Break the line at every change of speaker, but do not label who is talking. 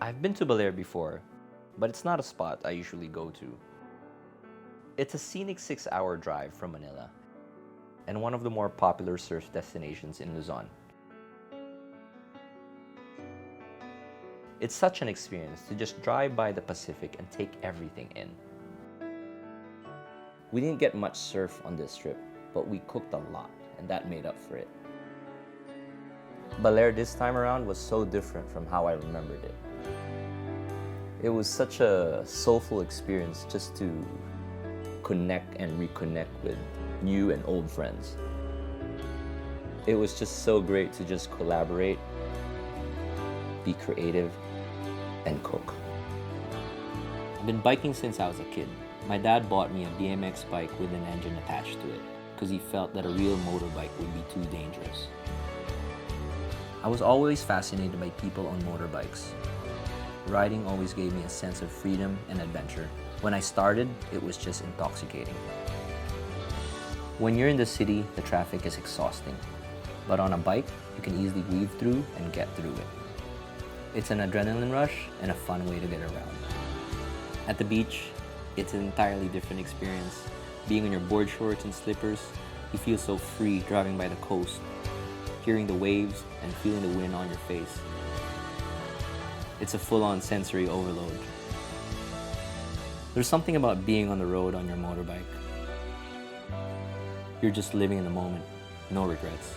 I've been to Baler before, but it's not a spot I usually go to. It's a scenic 6-hour drive from Manila and one of the more popular surf destinations in Luzon. It's such an experience to just drive by the Pacific and take everything in. We didn't get much surf on this trip, but we cooked a lot, and that made up for it. Baler this time around was so different from how I remembered it. It was such a soulful experience just to connect and reconnect with new and old friends. It was just so great to just collaborate, be creative, and cook. I've been biking since I was a kid. My dad bought me a BMX bike with an engine attached to it because he felt that a real motorbike would be too dangerous. I was always fascinated by people on motorbikes. Riding always gave me a sense of freedom and adventure. When I started, it was just intoxicating. When you're in the city, the traffic is exhausting. But on a bike, you can easily weave through and get through it. It's an adrenaline rush and a fun way to get around. At the beach, it's an entirely different experience. Being on your board shorts and slippers, you feel so free driving by the coast, hearing the waves and feeling the wind on your face. It's a full-on sensory overload. There's something about being on the road on your motorbike. You're just living in the moment, no regrets.